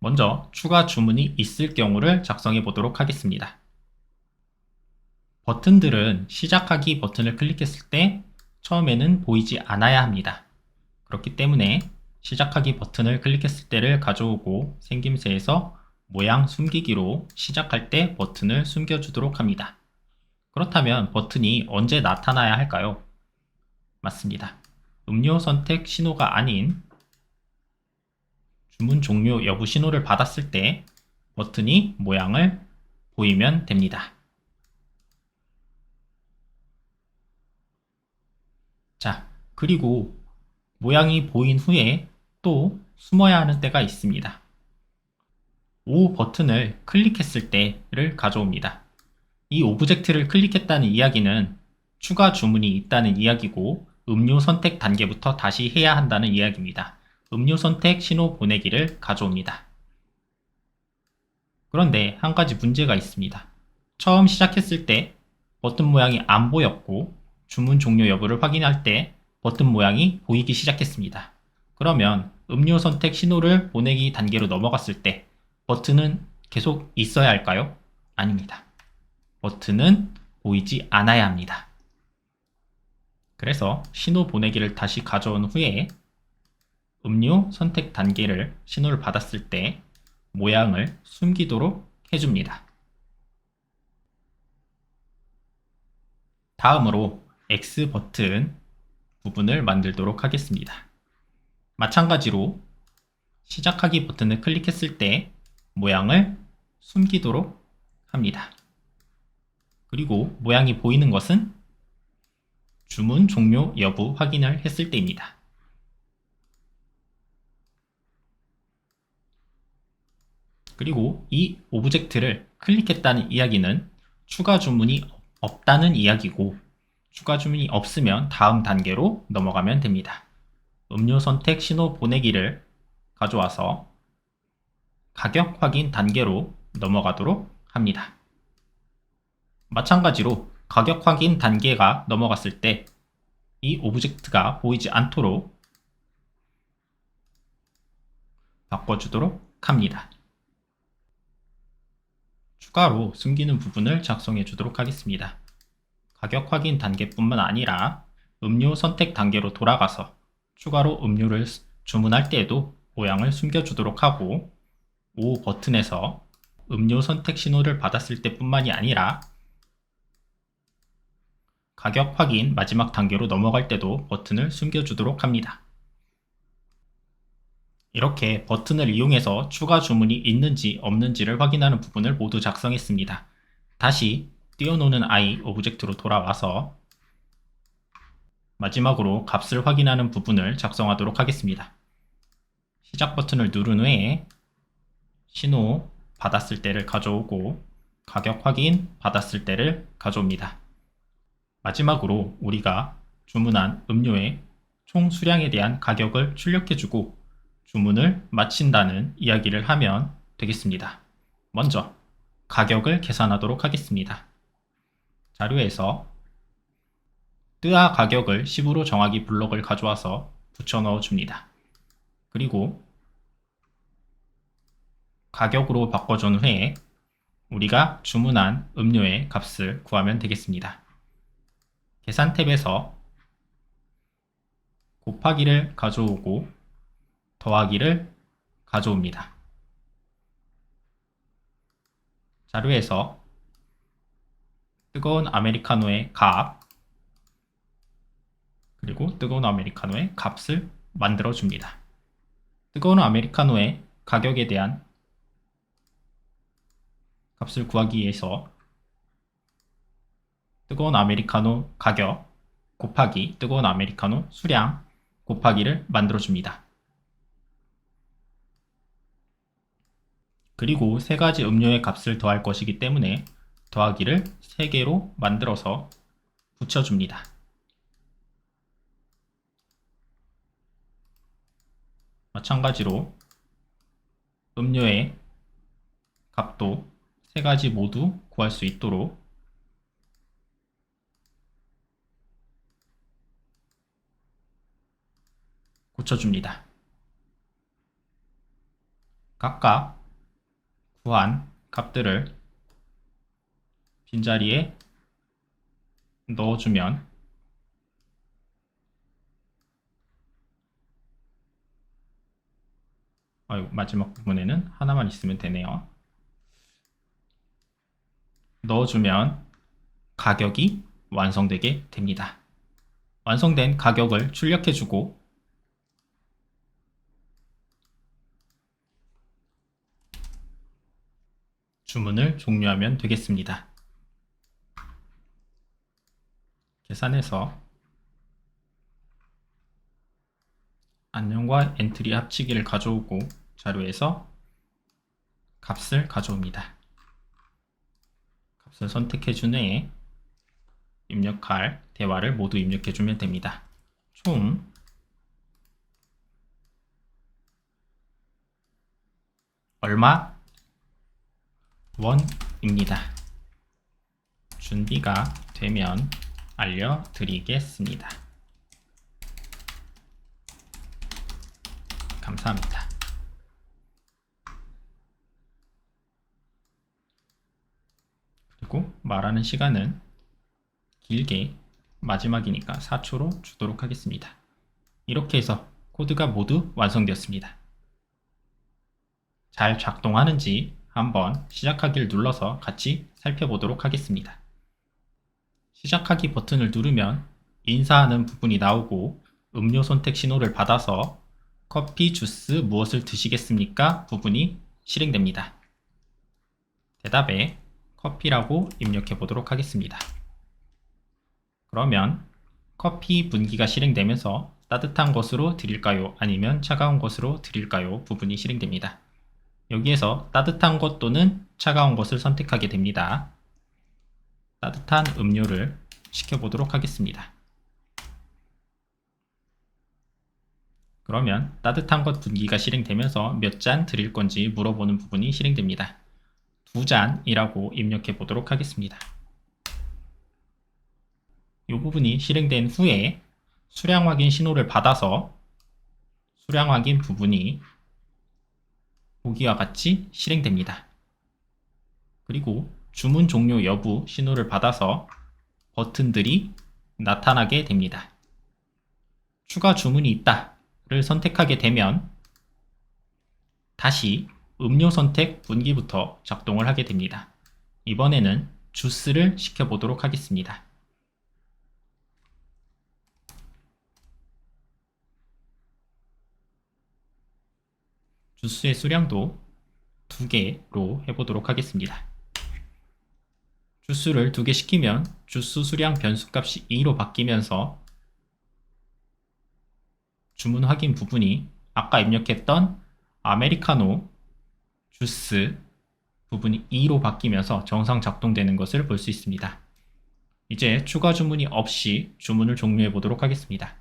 먼저 추가 주문이 있을 경우를 작성해 보도록 하겠습니다. 버튼들은 시작하기 버튼을 클릭했을 때 처음에는 보이지 않아야 합니다. 그렇기 때문에 시작하기 버튼을 클릭했을 때를 가져오고 생김새에서 모양 숨기기로 시작할 때 버튼을 숨겨주도록 합니다. 그렇다면 버튼이 언제 나타나야 할까요? 맞습니다. 음료 선택 신호가 아닌 주문 종료 여부 신호를 받았을 때 버튼이 모양을 보이면 됩니다. 자, 그리고 모양이 보인 후에 또 숨어야 하는 때가 있습니다. O 버튼을 클릭했을 때를 가져옵니다. 이 오브젝트를 클릭했다는 이야기는 추가 주문이 있다는 이야기고 음료 선택 단계부터 다시 해야 한다는 이야기입니다. 음료 선택 신호 보내기를 가져옵니다. 그런데 한 가지 문제가 있습니다. 처음 시작했을 때 버튼 모양이 안 보였고 주문 종료 여부를 확인할 때 버튼 모양이 보이기 시작했습니다. 그러면 음료 선택 신호를 보내기 단계로 넘어갔을 때 버튼은 계속 있어야 할까요? 아닙니다. 버튼은 보이지 않아야 합니다. 그래서 신호 보내기를 다시 가져온 후에 음료 선택 단계를 신호를 받았을 때 모양을 숨기도록 해줍니다. 다음으로 X 버튼 부분을 만들도록 하겠습니다. 마찬가지로 시작하기 버튼을 클릭했을 때 모양을 숨기도록 합니다. 그리고 모양이 보이는 것은 주문 종료 여부 확인을 했을 때입니다. 그리고 이 오브젝트를 클릭했다는 이야기는 추가 주문이 없다는 이야기고 추가 주문이 없으면 다음 단계로 넘어가면 됩니다. 음료 선택 신호 보내기를 가져와서 가격 확인 단계로 넘어가도록 합니다. 마찬가지로 가격 확인 단계가 넘어갔을 때 이 오브젝트가 보이지 않도록 바꿔주도록 합니다. 추가로 숨기는 부분을 작성해 주도록 하겠습니다. 가격 확인 단계뿐만 아니라 음료 선택 단계로 돌아가서 추가로 음료를 주문할 때에도 모양을 숨겨주도록 하고 O 버튼에서 음료 선택 신호를 받았을 때뿐만이 아니라 가격 확인 마지막 단계로 넘어갈 때도 버튼을 숨겨주도록 합니다. 이렇게 버튼을 이용해서 추가 주문이 있는지 없는지를 확인하는 부분을 모두 작성했습니다. 다시 띄워놓는 i 오브젝트로 돌아와서 마지막으로 값을 확인하는 부분을 작성하도록 하겠습니다. 시작 버튼을 누른 후에 신호 받았을 때를 가져오고 가격 확인 받았을 때를 가져옵니다. 마지막으로 우리가 주문한 음료의 총 수량에 대한 가격을 출력해주고 주문을 마친다는 이야기를 하면 되겠습니다. 먼저 가격을 계산하도록 하겠습니다. 자료에서 뜨아 가격을 10으로 정하기 블록을 가져와서 붙여 넣어 줍니다. 그리고 가격으로 바꿔준 후에 우리가 주문한 음료의 값을 구하면 되겠습니다. 계산 탭에서 곱하기를 가져오고 더하기를 가져옵니다. 자료에서 뜨거운 아메리카노의 값 그리고 뜨거운 아메리카노의 값을 만들어 줍니다. 뜨거운 아메리카노의 가격에 대한 값을 구하기 위해서 뜨거운 아메리카노 가격 곱하기 뜨거운 아메리카노 수량 곱하기를 만들어 줍니다. 그리고 세 가지 음료의 값을 더할 것이기 때문에 더하기를 3개로 만들어서 붙여줍니다. 마찬가지로 음료의 값도 세 가지 모두 구할 수 있도록 붙여줍니다. 각각 구한 값들을 빈자리에 넣어주면 마지막 부분에는 하나만 있으면 되네요. 넣어주면 가격이 완성되게 됩니다. 완성된 가격을 출력해주고 주문을 종료하면 되겠습니다. 계산해서 안녕과 엔트리 합치기를 가져오고 자료에서 값을 가져옵니다. 값을 선택해준 후에 입력할 대화를 모두 입력해주면 됩니다. 총 얼마 원입니다. 준비가 되면 알려드리겠습니다. 감사합니다. 그리고 말하는 시간은 길게 마지막이니까 4초로 주도록 하겠습니다. 이렇게 해서 코드가 모두 완성되었습니다. 잘 작동하는지 한번 시작하기를 눌러서 같이 살펴보도록 하겠습니다. 시작하기 버튼을 누르면 인사하는 부분이 나오고 음료 선택 신호를 받아서 커피, 주스 무엇을 드시겠습니까? 부분이 실행됩니다. 대답에 커피라고 입력해 보도록 하겠습니다. 그러면 커피 분기가 실행되면서 따뜻한 것으로 드릴까요? 아니면 차가운 것으로 드릴까요? 부분이 실행됩니다. 여기에서 따뜻한 것 또는 차가운 것을 선택하게 됩니다. 따뜻한 음료를 시켜보도록 하겠습니다. 그러면 따뜻한 것 분기가 실행되면서 몇 잔 드릴 건지 물어보는 부분이 실행됩니다. 2잔이라고 입력해 보도록 하겠습니다. 이 부분이 실행된 후에 수량 확인 신호를 받아서 수량 확인 부분이 보기와 같이 실행됩니다. 그리고 주문 종료 여부 신호를 받아서 버튼들이 나타나게 됩니다. 추가 주문이 있다를 선택하게 되면 다시 음료 선택 분기부터 작동을 하게 됩니다. 이번에는 주스를 시켜보도록 하겠습니다. 주스의 수량도 2개로 해보도록 하겠습니다. 주스를 2개 시키면 주스 수량 변수값이 2로 바뀌면서 주문 확인 부분이 아까 입력했던 아메리카노 주스 부분이 2로 바뀌면서 정상 작동되는 것을 볼 수 있습니다. 이제 추가 주문이 없이 주문을 종료해 보도록 하겠습니다.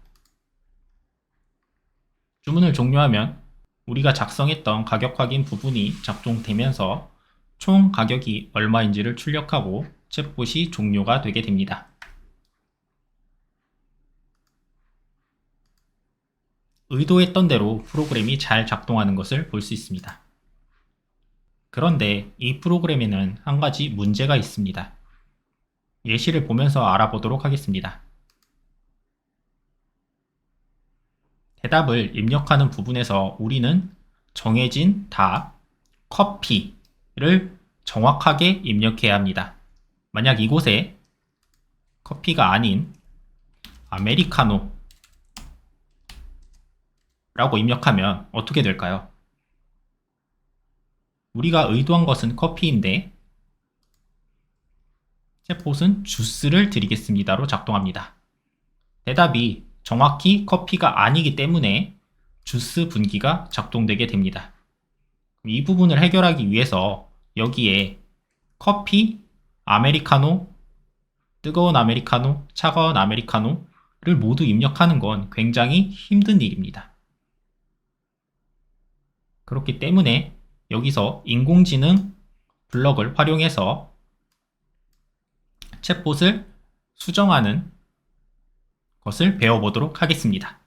주문을 종료하면 우리가 작성했던 가격 확인 부분이 작동되면서 총 가격이 얼마인지를 출력하고 챗봇이 종료가 되게 됩니다. 의도했던 대로 프로그램이 잘 작동하는 것을 볼 수 있습니다. 그런데 이 프로그램에는 한 가지 문제가 있습니다. 예시를 보면서 알아보도록 하겠습니다. 대답을 입력하는 부분에서 우리는 정해진 답, 커피를 정확하게 입력해야 합니다. 만약 이곳에 커피가 아닌 아메리카노 라고 입력하면 어떻게 될까요? 우리가 의도한 것은 커피인데 챗봇은 주스를 드리겠습니다로 작동합니다. 대답이 정확히 커피가 아니기 때문에 주스 분기가 작동되게 됩니다. 이 부분을 해결하기 위해서 여기에 커피, 아메리카노, 뜨거운 아메리카노, 차가운 아메리카노를 모두 입력하는 건 굉장히 힘든 일입니다. 그렇기 때문에 여기서 인공지능 블럭을 활용해서 챗봇을 수정하는 것을 배워보도록 하겠습니다.